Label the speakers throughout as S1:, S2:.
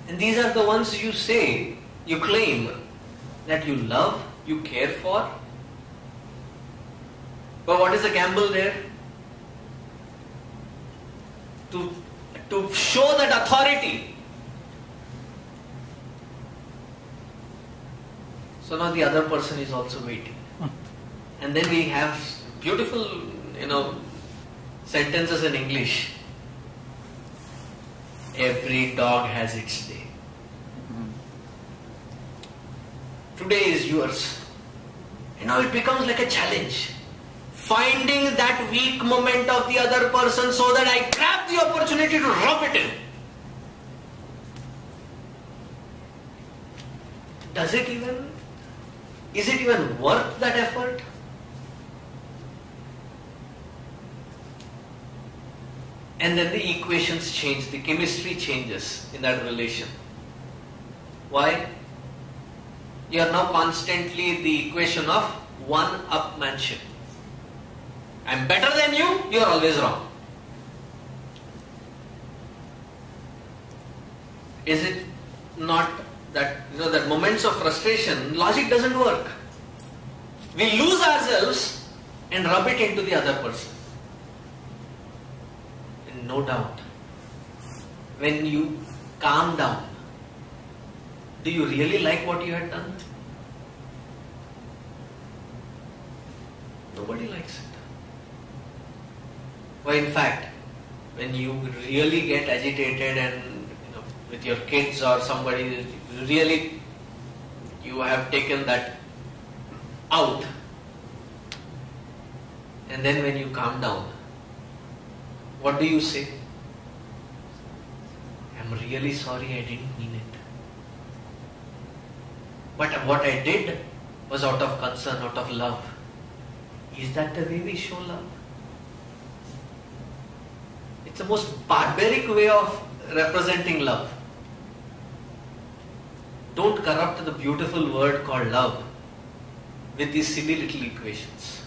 S1: And these are the ones you say, you claim that you love, you care for. But what is the gamble there? To show that authority. So now the other person is also waiting. And then we have beautiful, sentences in English. Every dog has its day. Today is yours. It becomes like a challenge. Finding that weak moment of the other person so that I grab the opportunity to rub it in. Is it even worth that effort? And then the equations change, the chemistry changes in that relation. Why? You are now constantly the equation of one-upmanship. I'm better than you, you are always wrong. Is it not that, that moments of frustration, logic doesn't work. We lose ourselves and rub it into the other person. And no doubt, when you calm down, do you really like what you had done? Nobody likes it. Well, in fact, when you really get agitated and with your kids or somebody, really you have taken that out, and then when you calm down, what do you say? I'm really sorry, I didn't mean it. But what I did was out of concern, out of love. Is that the way we show love? It's the most barbaric way of representing love. Don't corrupt the beautiful word called love with these silly little equations.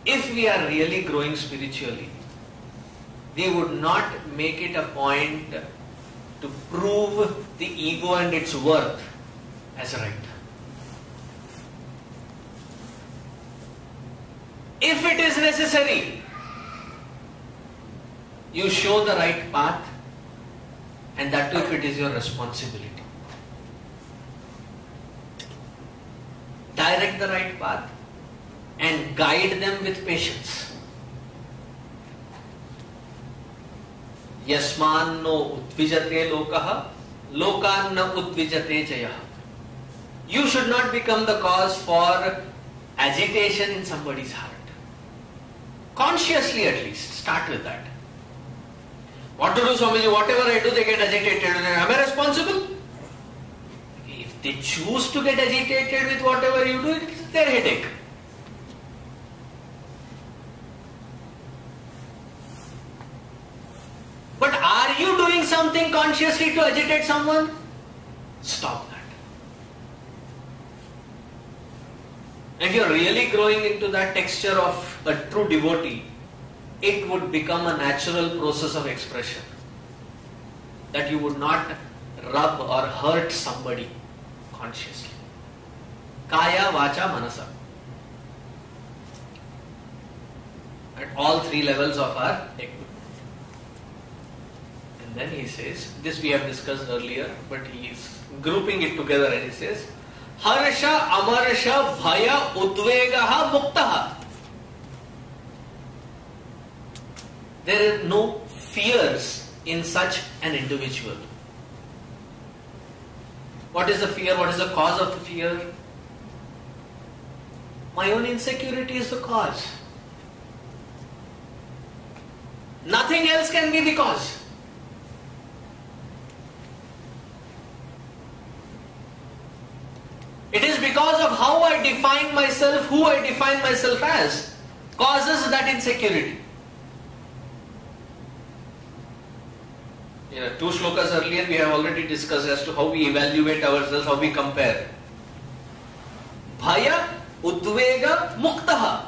S1: If we are really growing spiritually, we would not make it a point to prove the ego and its worth as right. If it is necessary, you show the right path, and that too if it is your responsibility. Direct the right path and guide them with patience. Yasman no udvijate lokaha, lokan na udvijate jayah. You should not become the cause for agitation in somebody's heart. Consciously at least, start with that. What to do, Swamiji? Whatever I do, they get agitated. Am I responsible? If they choose to get agitated with whatever you do, it's their headache. But are you doing something consciously to agitate someone? Stop that. If you are really growing into that texture of a true devotee, it would become a natural process of expression. That you would not rub or hurt somebody consciously. Kaya, Vacha, Manasa. At all three levels of our technique. And then he says, this we have discussed earlier, but he is grouping it together and he says, Harsha, Amarsha, Bhaya, Udvegaha, Muktaha. There are no fears in such an individual. What is the fear? What is the cause of the fear? My own insecurity is the cause. Nothing else can be the cause. It is because of how I define myself, who I define myself as, causes that insecurity. 2 shlokas earlier we have already discussed as to how we evaluate ourselves, how we compare. Bhaya, Udvega, Muktaha.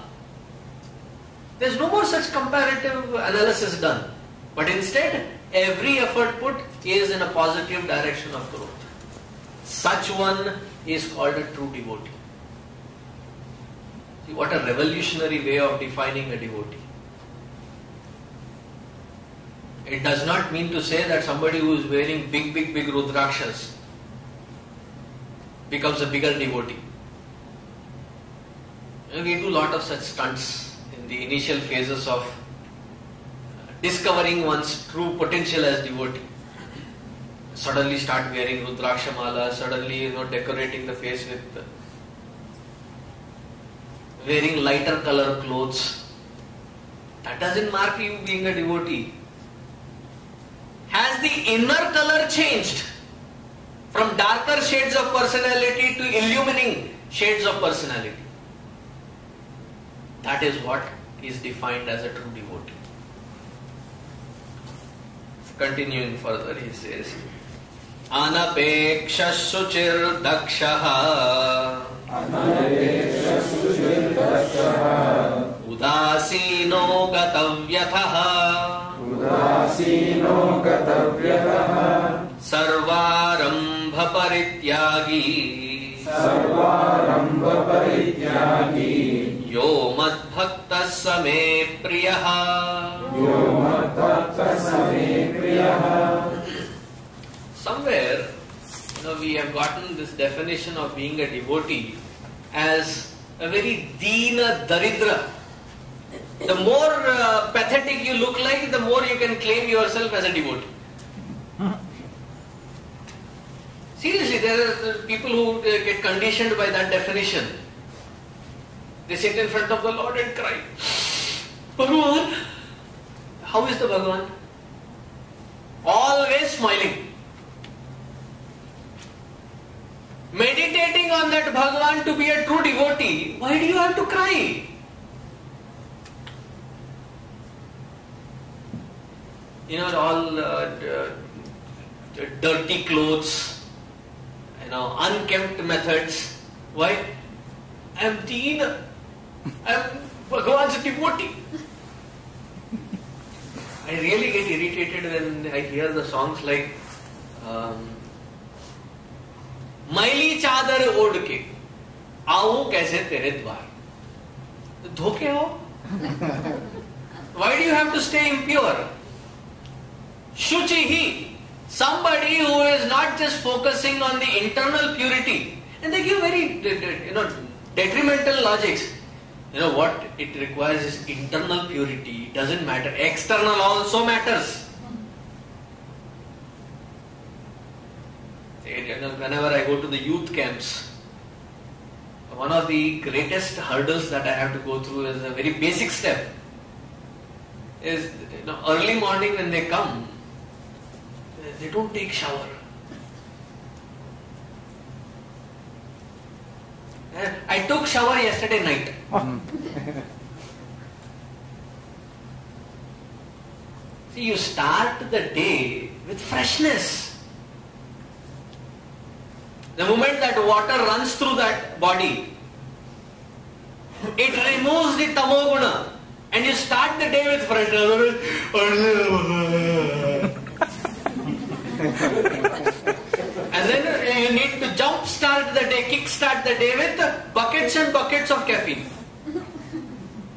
S1: There is no more such comparative analysis done. But instead, every effort put is in a positive direction of growth. Such one is called a true devotee. See, what a revolutionary way of defining a devotee. It does not mean to say that somebody who is wearing big Rudrakshas becomes a bigger devotee. We do a lot of such stunts in the initial phases of discovering one's true potential as devotee. Suddenly start wearing Rudraksha mala, suddenly decorating the face with wearing lighter color clothes. That doesn't mark you being a devotee. Has the inner color changed from darker shades of personality to illumining shades of personality? That is what is defined as a true devotee. Continuing further, he says, Anapeksha suchir dakshaha Udasino gatavyathaha Sarvarambha parityagi Yo madbhakta same priyaha. Somewhere, we have gotten this definition of being a devotee as a very deena daridra. The more pathetic you look like, the more you can claim yourself as a devotee. Seriously, there are people who get conditioned by that definition. They sit in front of the Lord and cry, Bhagavan. How is the Bhagavan? Always smiling. Meditating on that Bhagavan to be a true devotee, why do you have to cry? All dirty clothes, unkempt methods. Why? I am Deena. I am Bhagavan's devotee. I really get irritated when I hear the songs like Maili chadar od ke aau kaise tere dwar. Dhoke ho? Why do you have to stay impure? Shuchihi, somebody who is not just focusing on the internal purity, and they give very detrimental logics. What it requires is internal purity. It doesn't matter. External also matters. Whenever I go to the youth camps, one of the greatest hurdles that I have to go through is a very basic step. Is early morning when they come, they don't take shower. I took shower yesterday night. See, you start the day with freshness. The moment that water runs through that body, it removes the tamoguna, and you start the day with freshness. And then you need to jump start the day, kick start the day with buckets and buckets of caffeine.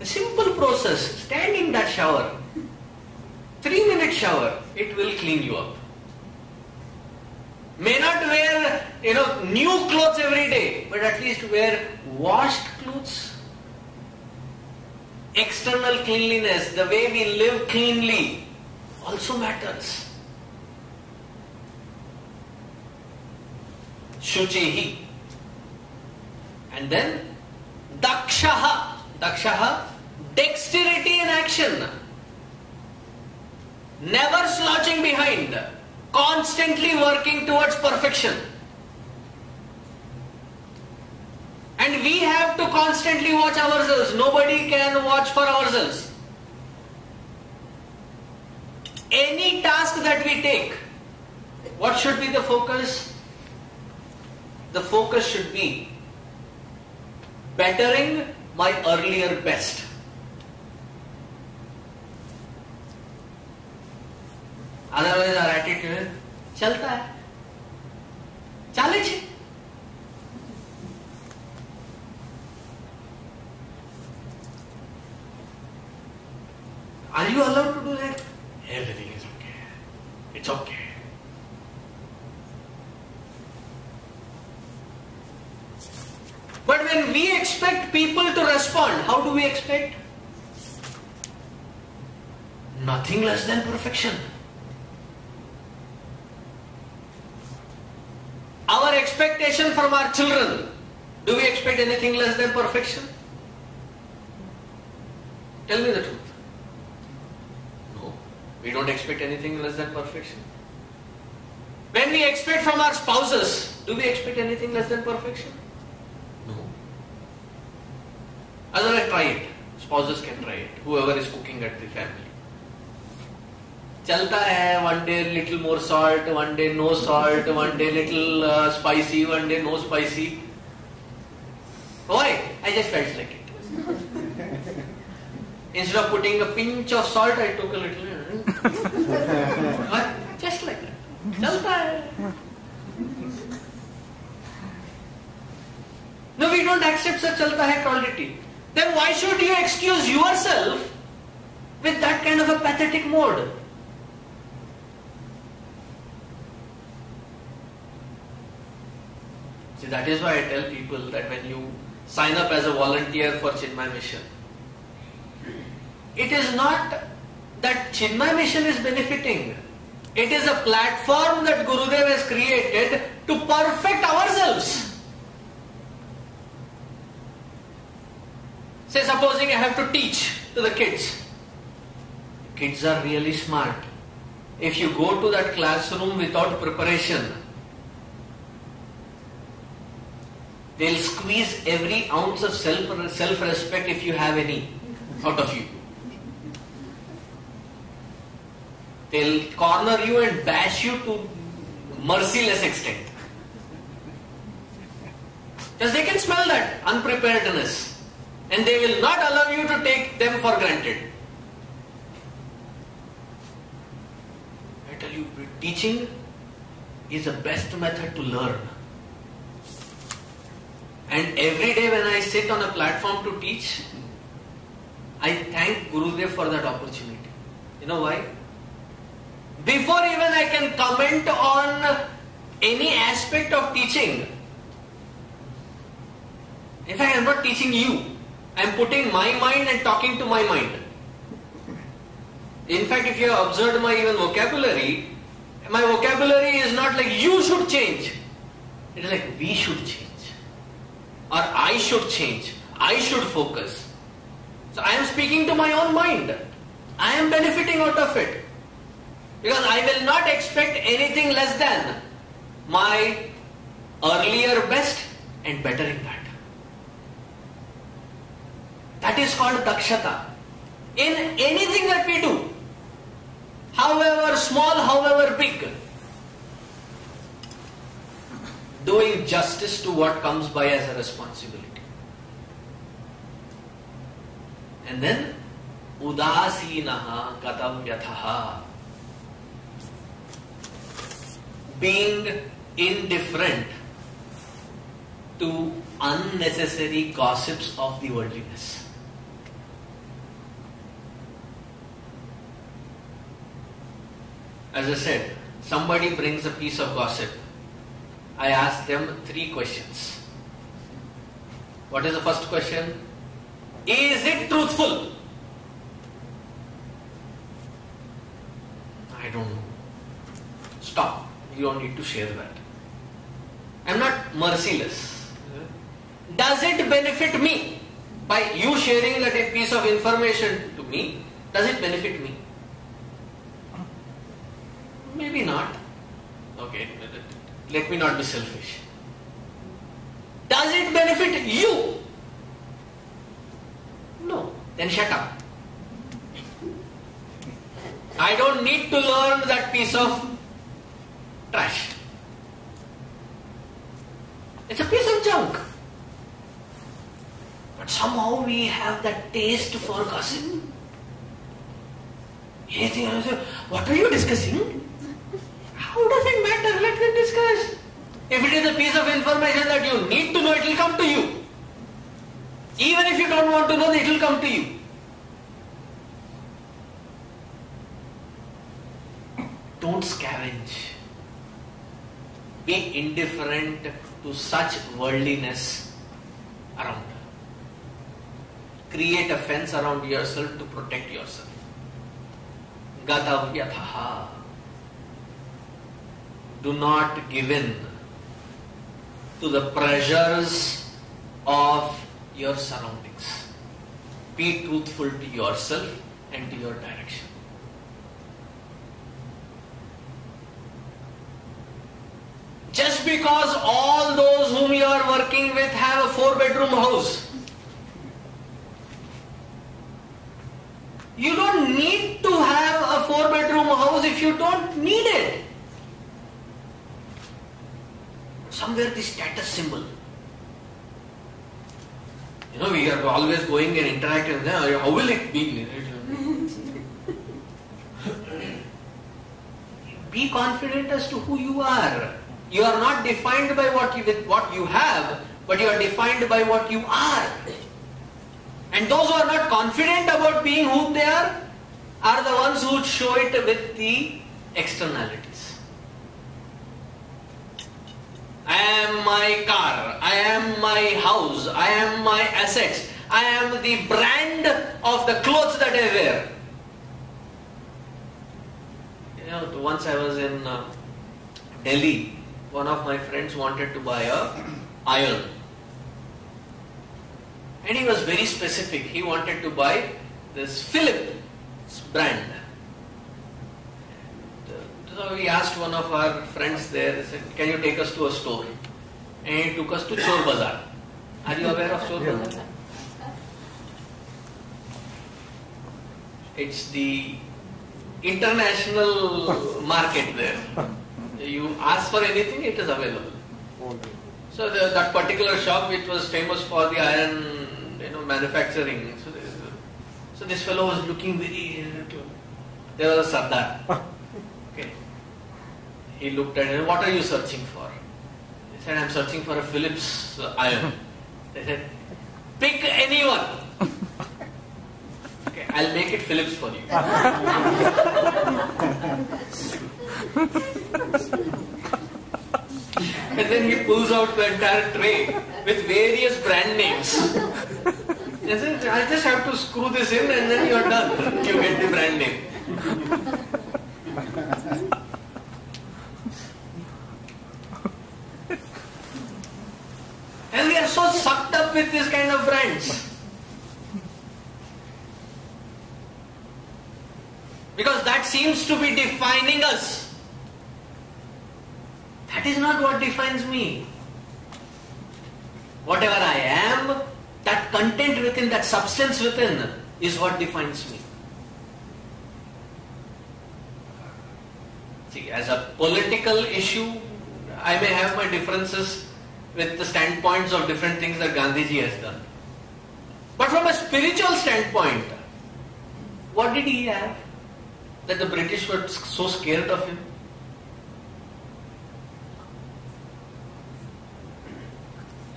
S1: A simple process. Stand in that shower. 3-minute shower. It will clean you up. May not wear, new clothes every day, but at least wear washed clothes. External cleanliness, the way we live cleanly, also matters. Shuchihi. And then Dakshaha. Dakshaha, dexterity in action. Never slouching behind. Constantly working towards perfection. And we have to constantly watch ourselves. Nobody can watch for ourselves. Any task that we take, what should be the focus? The focus should be bettering my earlier best. Otherwise our attitude is, chalta hai. Chale chhe. Are you allowed to do that? Everything is okay. It's okay. But when we expect people to respond, how do we expect? Nothing less than perfection. Our expectation from our children, do we expect anything less than perfection? Tell me the truth. No, we don't expect anything less than perfection. When we expect from our spouses, do we expect anything less than perfection? No. Otherwise, try it. Spouses can try it. Whoever is cooking at the family. Chalta hai, one day little more salt, one day no salt, one day little spicy, one day no spicy. Why? I just felt like it. Instead of putting a pinch of salt, I took a little. Just like that. Chalta hai. No, we don't accept such chalta hai quality. Then why should you excuse yourself with that kind of a pathetic mode? See, that is why I tell people that when you sign up as a volunteer for Chinmaya mission, it is not that Chinmaya mission is benefiting. It is a platform that Gurudev has created to perfect ourselves. Say, supposing I have to teach to the kids. Kids are really smart. If you go to that classroom without preparation, they'll squeeze every ounce of self-respect if you have any out of you. They'll corner you and bash you to merciless extent. Because they can smell that unpreparedness. And they will not allow you to take them for granted. I tell you, teaching is the best method to learn. And every day when I sit on a platform to teach, I thank Gurudev for that opportunity. You know why? Before even I can comment on any aspect of teaching, in fact I am not teaching you, I am putting my mind and talking to my mind. In fact, if you have observed my even vocabulary, my vocabulary is not like you should change. It is like we should change. Or I should change. I should focus. So I am speaking to my own mind. I am benefiting out of it. Because I will not expect anything less than my earlier best and bettering that. That is called dakshata. In anything that we do, however small, however big, doing justice to what comes by as a responsibility. And then, udasinaha gatavyathaha. Being indifferent to unnecessary gossips of the worldliness. As I said, somebody brings a piece of gossip. I ask them 3 questions. What is the first question? Is it truthful? I don't know. Stop. You don't need to share that. I am not merciless. Does it benefit me? By you sharing that piece of information to me, does it benefit me? Maybe not. Okay, let me not be selfish. Does it benefit you? No. Then shut up. I don't need to learn that piece of trash. It's a piece of junk. But somehow we have that taste for gossip. What are you discussing? How does it matter? Let them discuss. If it is a piece of information that you need to know, it will come to you. Even if you don't want to know, it will come to you. Don't scavenge. Be indifferent to such worldliness around. Create a fence around yourself to protect yourself. Gatavyatha. Do not give in to the pressures of your surroundings. Be truthful to yourself and to your direction. Just because all those whom you are working with have a 4-bedroom house, you don't need to have a 4-bedroom house if you don't need it. Somewhere the status symbol. We are always going and interacting. How will it be? Be confident as to who you are. You are not defined by what you have, but you are defined by what you are. And those who are not confident about being who they are the ones who would show it with the externalities. I am my car, I am my house, I am my assets, I am the brand of the clothes that I wear. Once I was in Delhi, one of my friends wanted to buy a iron. And he was very specific. He wanted to buy this Philips brand. So we asked one of our friends there, he said, can you take us to a store? And he took us to Chor Bazaar. Are you aware of Chor Bazaar? It's the international market there. You ask for anything, it is available. So that particular shop, which was famous for the iron manufacturing. So this fellow was looking very... There was a Sardar. Okay. He looked at him, what are you searching for? He said, I'm searching for a Philips iron. They said, pick anyone. Okay, I'll make it Philips for you. And then he pulls out the entire tray with various brand names. He said, I just have to screw this in and then you're done. You get the brand name. And we are so sucked up with this kind of brands. Because that seems to be defining us. That is not what defines me. Whatever I am, that content within, that substance within is what defines me. See, as a political issue, I may have my differences with the standpoints of different things that Gandhiji has done. But from a spiritual standpoint, what did he have that the British were so scared of him?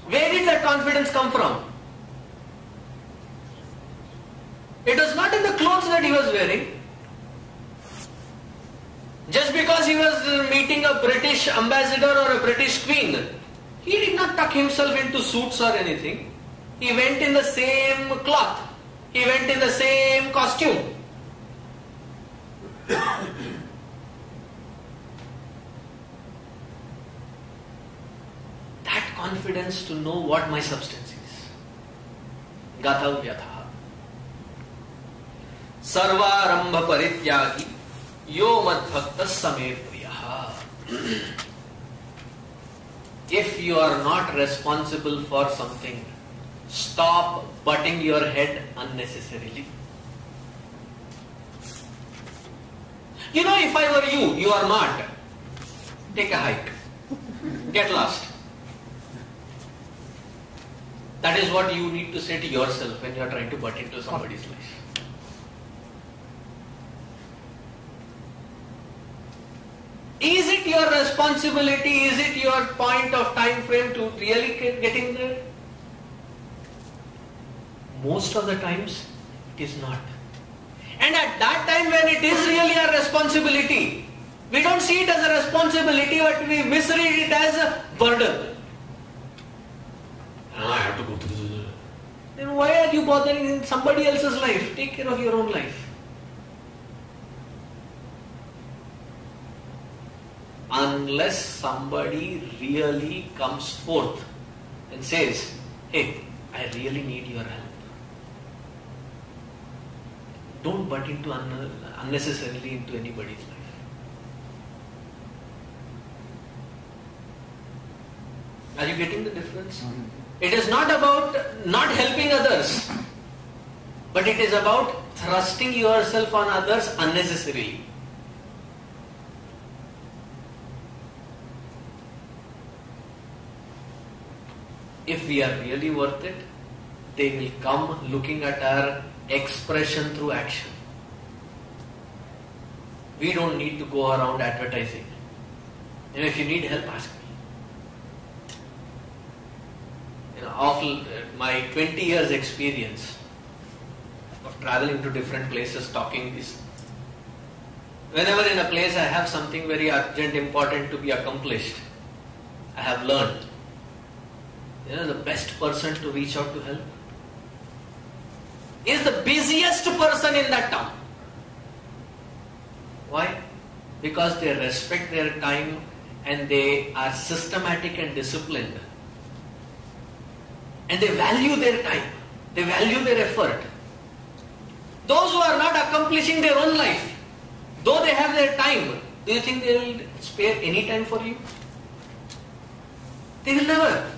S1: Where did that confidence come from? It was not in the clothes that he was wearing. Just because he was meeting a British ambassador or a British queen, he did not tuck himself into suits or anything. He went in the same cloth. He went in the same costume. That confidence to know what my substance is. Gathav yatha. Sarvarambha parityagi yo madbhaktas same priyaha. If you are not responsible for something, stop butting your head unnecessarily. If I were you, you are not. Take a hike. Get lost. That is what you need to say to yourself when you are trying to butt into somebody's life. your responsibility? Is it your point of time frame to really getting there? Most of the times it is not. And at that time when it is really our responsibility, we don't see it as a responsibility, but we misread it as a burden. I have to go through this. Then why are you bothering in somebody else's life? Take care of your own life. Unless somebody really comes forth and says, hey, I really need your help. Don't butt into unnecessarily into anybody's life. Are you getting the difference? It is not about not helping others, but it is about thrusting yourself on others unnecessarily. If we are really worth it, they will come looking at our expression through action. We don't need to go around advertising. And if you need help, ask me. Of my 20 years experience of traveling to different places, talking this, whenever in a place I have something very urgent, important to be accomplished, I have learned, the best person to reach out to help is the busiest person in that town. Why? Because they respect their time and they are systematic and disciplined. And they value their time. They value their effort. Those who are not accomplishing their own life, though they have their time, do you think they will spare any time for you? They will never.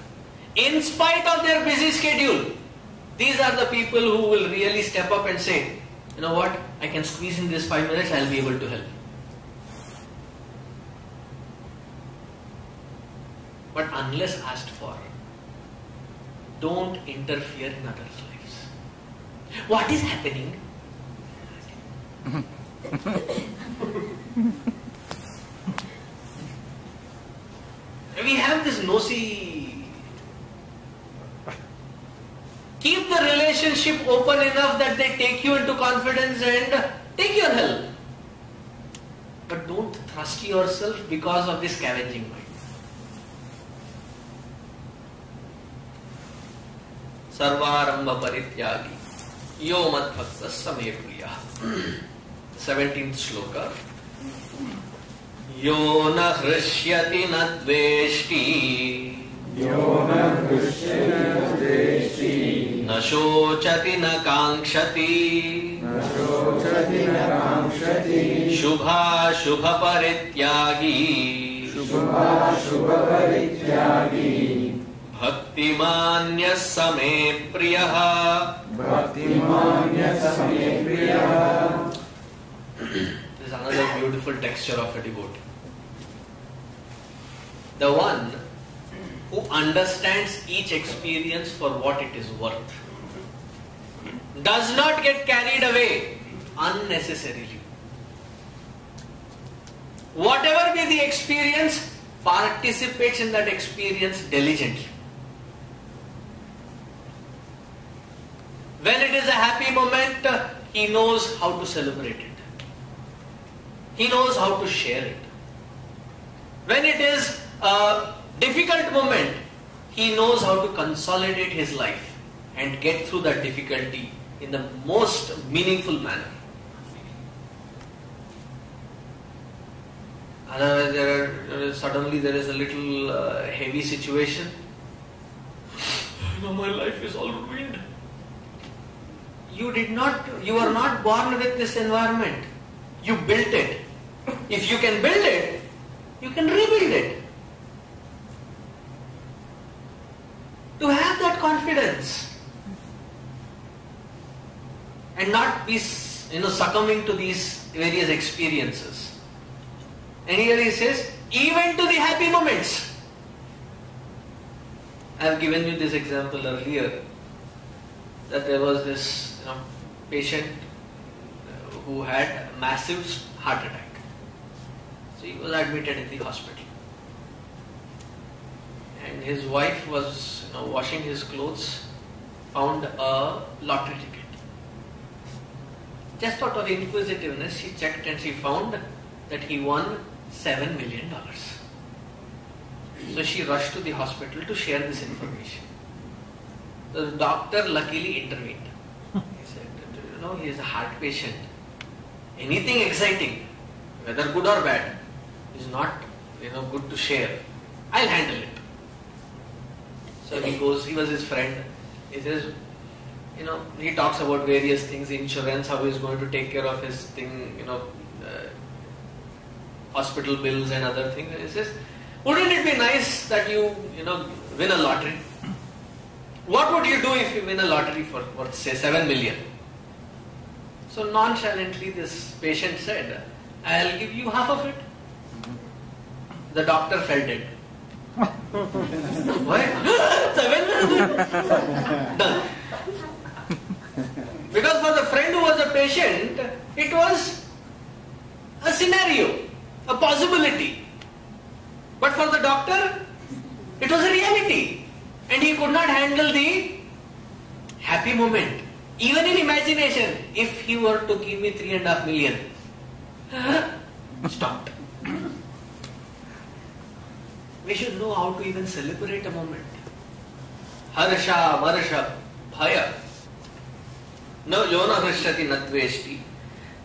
S1: In spite of their busy schedule, these are the people who will really step up and say, you know what, I can squeeze in this 5 minutes, I will be able to help. But unless asked for, don't interfere in others' lives. What is happening? We have this nosy. Keep the relationship open enough that they take you into confidence and take your help. But don't thrust yourself because of this scavenging mind. Sarvaramba parityagi yo mat bhakta same priya. 17th shloka. Yo na hrishyati na dveshti.
S2: Yo na hrishyati na dveshti.
S1: Na shochati na kankshati.
S2: Na shochati na kankshati.
S1: Shubha shubha parityagi.
S2: Shubha shubha parityagi.
S1: Bhaktimanya same priyaha.
S2: Bhaktimanya same priyaha.
S1: This is another beautiful texture of a devotee. The one who understands each experience for what it is worth, does not get carried away unnecessarily. Whatever be the experience, participates in that experience diligently. When it is a happy moment, he knows how to celebrate it. He knows how to share it. When it is a difficult moment, he knows how to consolidate his life and get through that difficulty in the most meaningful manner. Otherwise, suddenly there is a little heavy situation. My life is all ruined. You are not born with this environment. You built it. If you can build it, you can rebuild it. To have that confidence and not be succumbing to these various experiences. And here he says, even to the happy moments. I have given you this example earlier, that there was this patient who had a massive heart attack. So he was admitted in the hospital. And his wife was washing his clothes, found a lottery ticket. Just out of inquisitiveness, she checked and she found that he won $7 million. So she rushed to the hospital to share this information. The doctor luckily intervened. He said, he is a heart patient. Anything exciting, whether good or bad, is not good to share. I'll handle it. So he goes, he was his friend. He says, he talks about various things, insurance, how he's going to take care of his thing, hospital bills and other things. And he says, wouldn't it be nice that you win a lottery? What would you do if you win a lottery for say 7 million? So nonchalantly this patient said, I'll give you half of it. The doctor fell dead. Why? 7 million? Done. Because for the friend who was a patient, it was a scenario, a possibility. But for the doctor, it was a reality. And he could not handle the happy moment. Even in imagination, if he were to give me 3.5 million, stopped. We should know how to even celebrate a moment. Harsha, Marsha, Bhaya. No yona hrishati na dveshti.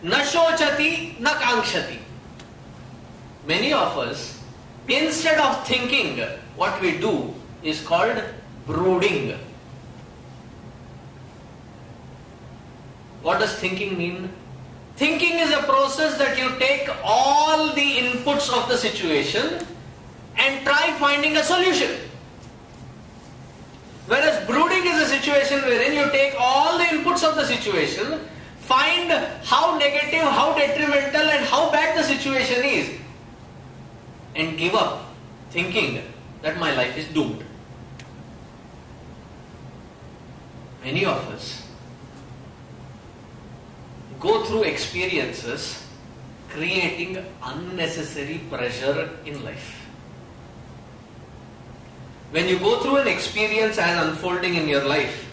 S1: Na shochati na kankshati. Many of us, instead of thinking, what we do is called brooding. What does thinking mean? Thinking is a process that you take all the inputs of the situation and try finding a solution. Whereas brooding is a situation wherein you take all the inputs of the situation, find how negative, how detrimental and how bad the situation is, and give up thinking that my life is doomed. Many of us go through experiences creating unnecessary pressure in life. When you go through an experience as unfolding in your life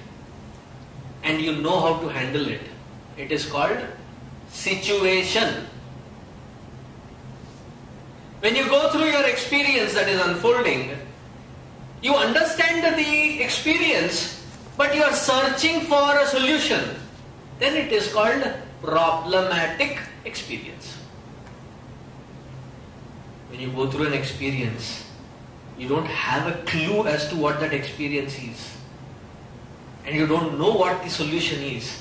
S1: and you know how to handle it, it is called situation. When you go through your experience that is unfolding, you understand the experience, but you are searching for a solution. Then it is called problematic experience. When you go through an experience, you don't have a clue as to what that experience is, and you don't know what the solution is,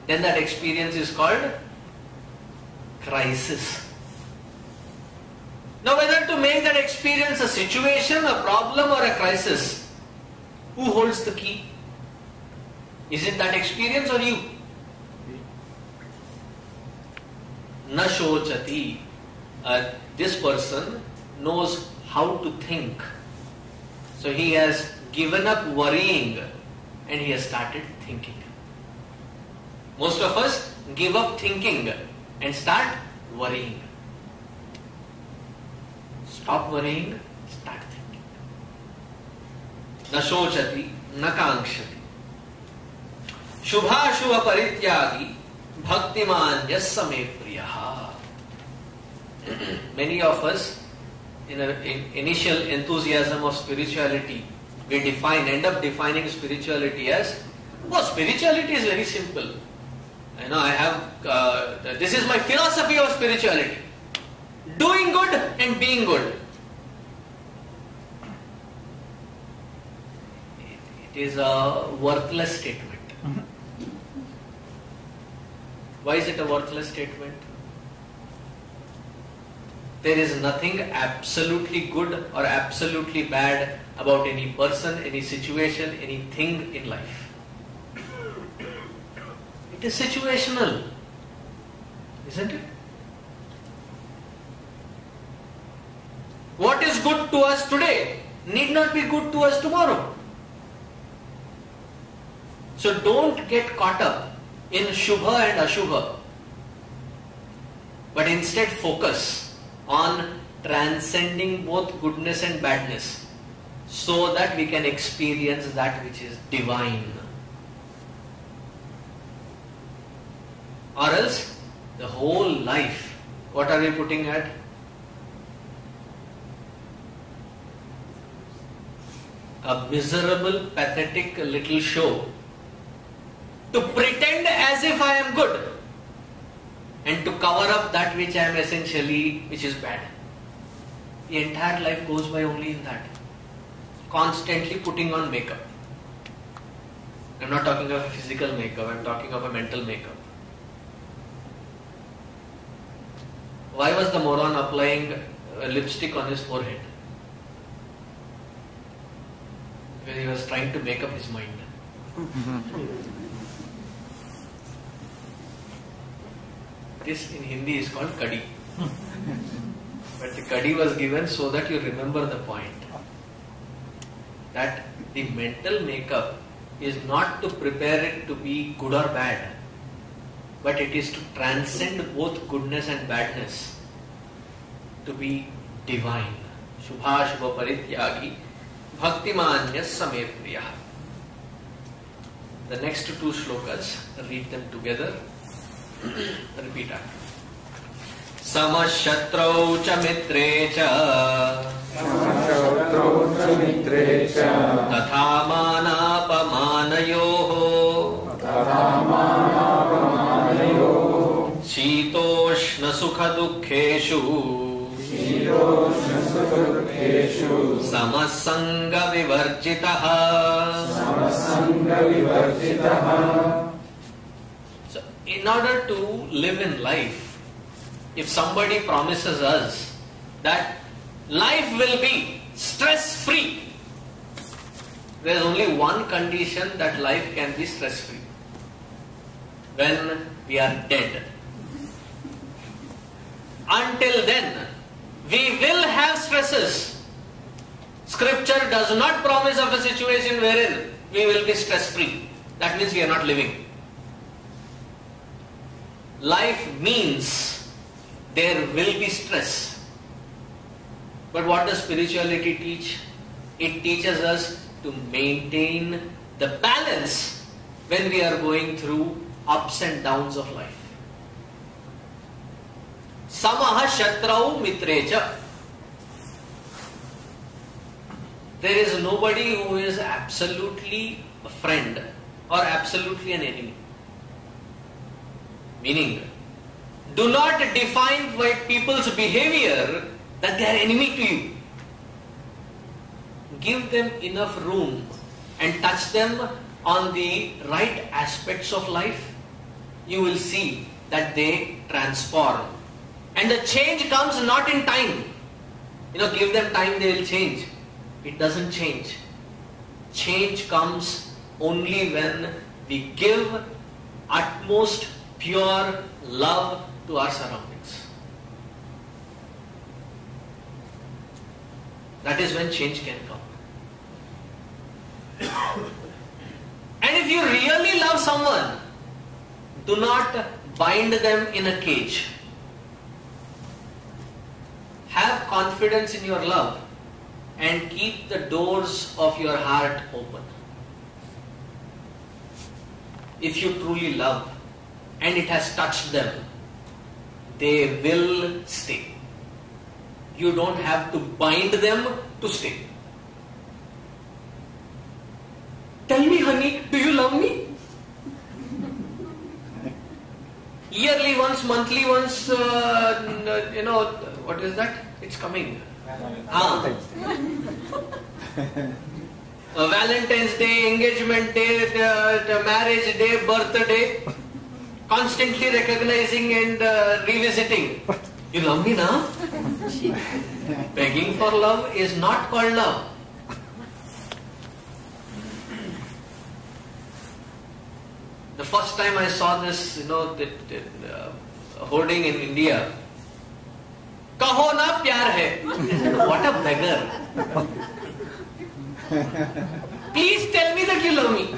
S1: then that experience is called crisis. Now whether to make that experience a situation, a problem or a crisis, who holds the key? Is it that experience or you? Na shochati. This person knows how to think. So he has given up worrying and he has started thinking. Most of us give up thinking and start worrying. Stop worrying, start thinking. Na shochati, na kankshati. Shubha shubha parityagi bhaktiman yassame priyaha. Many of us, in initial enthusiasm of spirituality, we end up defining spirituality as, spirituality is very simple. This is my philosophy of spirituality. Doing good and being good. It is a worthless statement. Why is it a worthless statement? There is nothing absolutely good or absolutely bad about any person, any situation, anything in life. It is situational, isn't it? What is good to us today need not be good to us tomorrow. So don't get caught up in Shubha and Ashubha, but instead focus on transcending both goodness and badness, so that we can experience that which is divine. Or else, the whole life, what are we putting at? A miserable, pathetic little show to pretend as if I am good and to cover up that which I am essentially, which is bad. The entire life goes by only in that. Constantly putting on makeup. I'm not talking of a physical makeup, I'm talking of a mental makeup. Why was the moron applying lipstick on his forehead? Because he was trying to make up his mind. This in Hindi is called kadi. But the kadi was given so that you remember the point. That the mental makeup is not to prepare it to be good or bad, but it is to transcend both goodness and badness, to be divine. Shubha Shubha Parityagi Bhaktimanyas Same Priya. The next two shlokas, read them together. Repeat after. Samashatrau cha mitre cha tatha manapamanayoho shitoshna sukha dukkeshu samasanga vivarjitaha. So, in order to live in life, if somebody promises us that life will be stress-free, there is only one condition that life can be stress-free: when we are dead. Until then, we will have stresses. Scripture does not promise of a situation wherein we will be stress-free. That means we are not living. Life means there will be stress. But what does spirituality teach? It teaches us to maintain the balance when we are going through ups and downs of life. Samaha shatrau mitrecha. There is nobody who is absolutely a friend or absolutely an enemy. Meaning, do not define by people's behavior that they are enemy to you. Give them enough room and touch them on the right aspects of life. You will see that they transform. And the change comes not in time. Give them time, they will change. It doesn't change. Change comes only when we give utmost pure love to our surroundings. That is when change can come. And if you really love someone, do not bind them in a cage. Have confidence in your love and keep the doors of your heart open. If you truly love and it has touched them, they will stay. You don't have to bind them to stay. Tell me, honey, do you love me? Yearly once, monthly once, what is that? It's coming. Valentine's Day, engagement day, the marriage day, birthday. Constantly recognizing and revisiting. You love me now? Begging for love is not called love. The first time I saw this, hoarding in India, Kaho na pyar hai. What a beggar. Please tell me that you love me.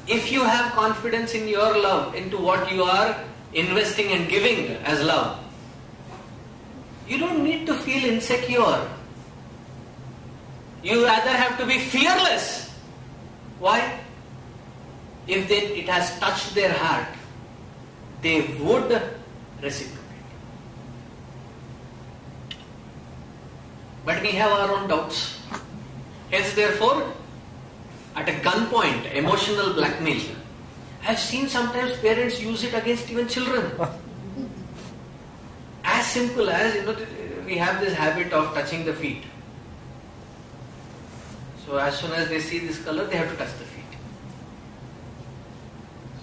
S1: If you have confidence in your love, into what you are, investing and giving as love, you don't need to feel insecure. You rather have to be fearless. Why? If it has touched their heart, they would reciprocate. But we have our own doubts. Hence, therefore, at a gunpoint, emotional blackmail. I have seen sometimes parents use it against even children. As simple as, we have this habit of touching the feet. So as soon as they see this color, they have to touch the feet.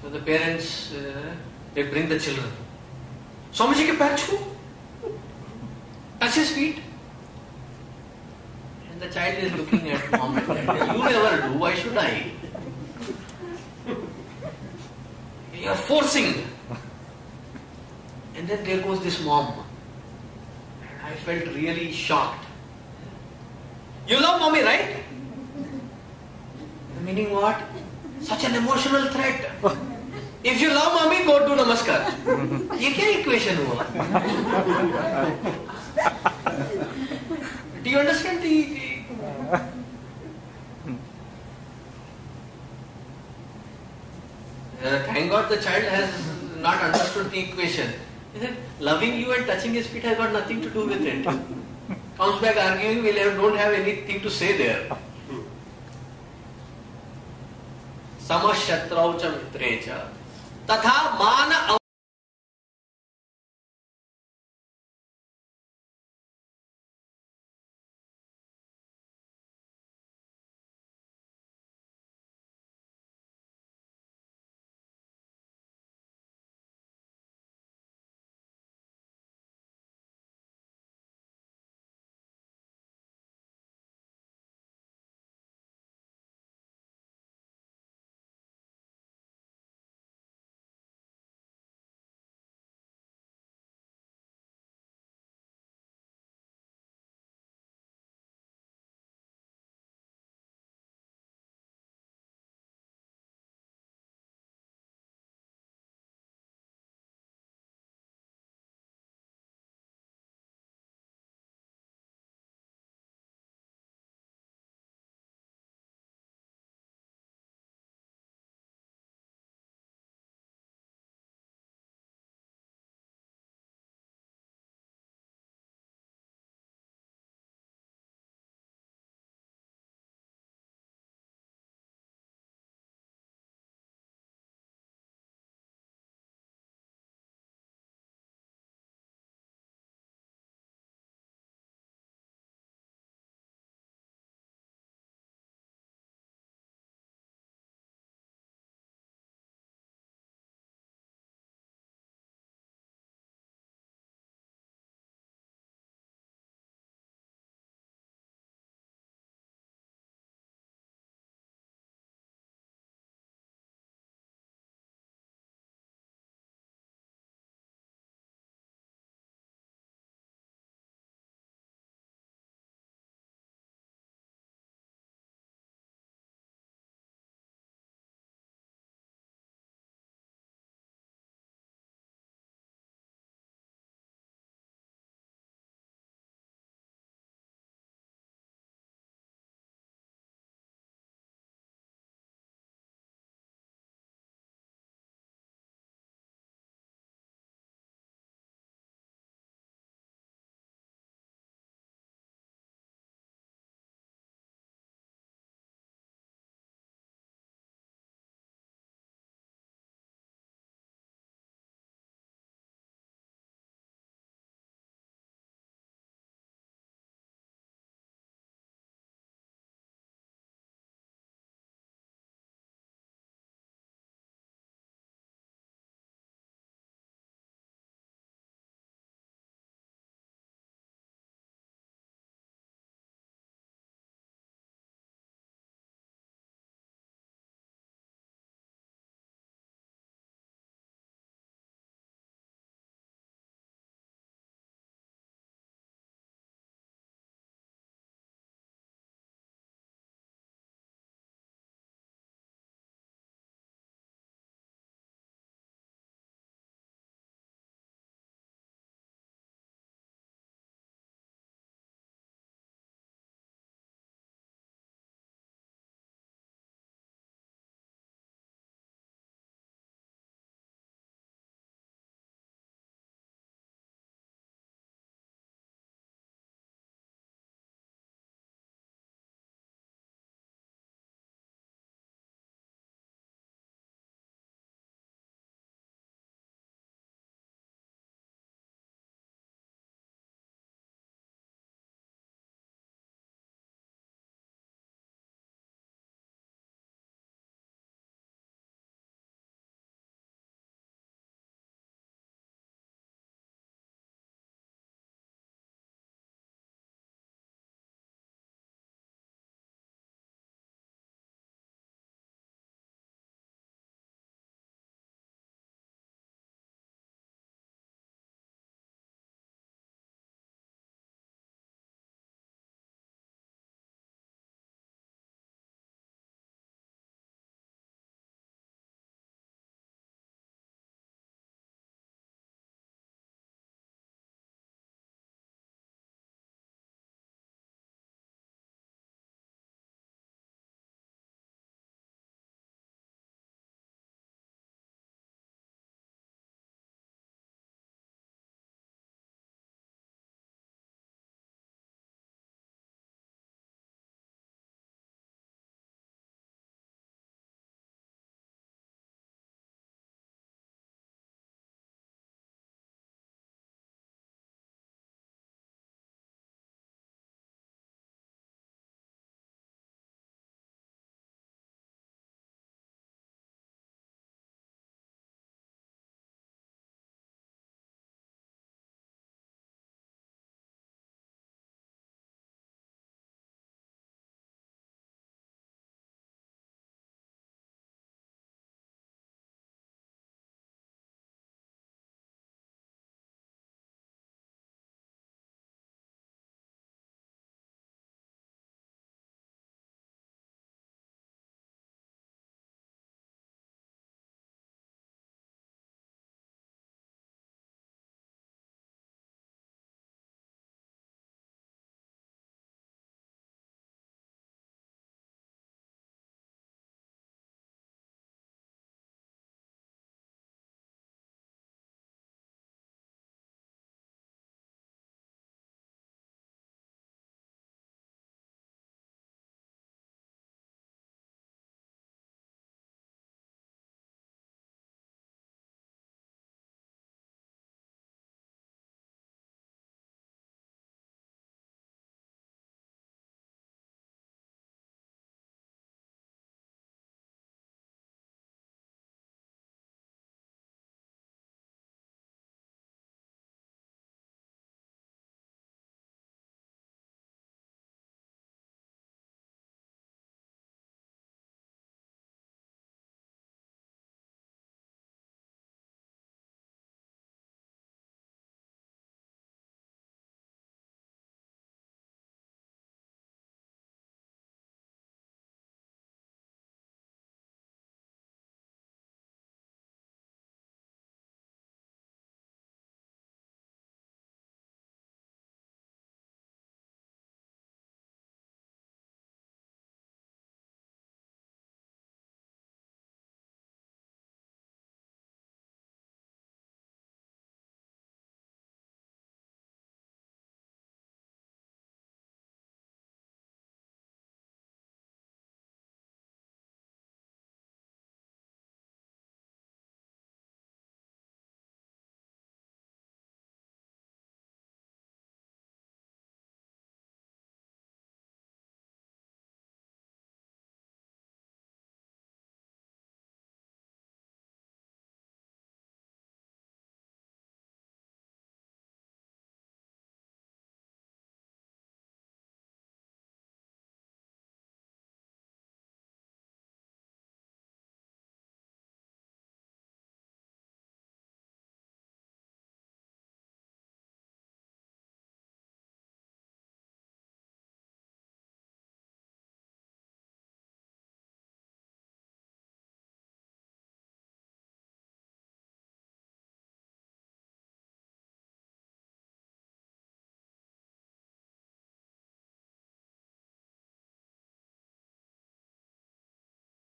S1: So the parents, they bring the children. Swami ji ke pair chhu. Touch his feet. And the child is looking at mom and dad. You never do, why should I? You are forcing. And then there goes this mom. I felt really shocked. You love mommy, right? Meaning what? Such an emotional threat. If you love mommy, go do namaskar. ये क्या equation हुआ? Do you understand the thank God the child has not understood the equation. Loving you and touching his feet has got nothing to do with it. Comes back arguing, don't have anything to say there. Samashatrau cha mitre cha tatha mana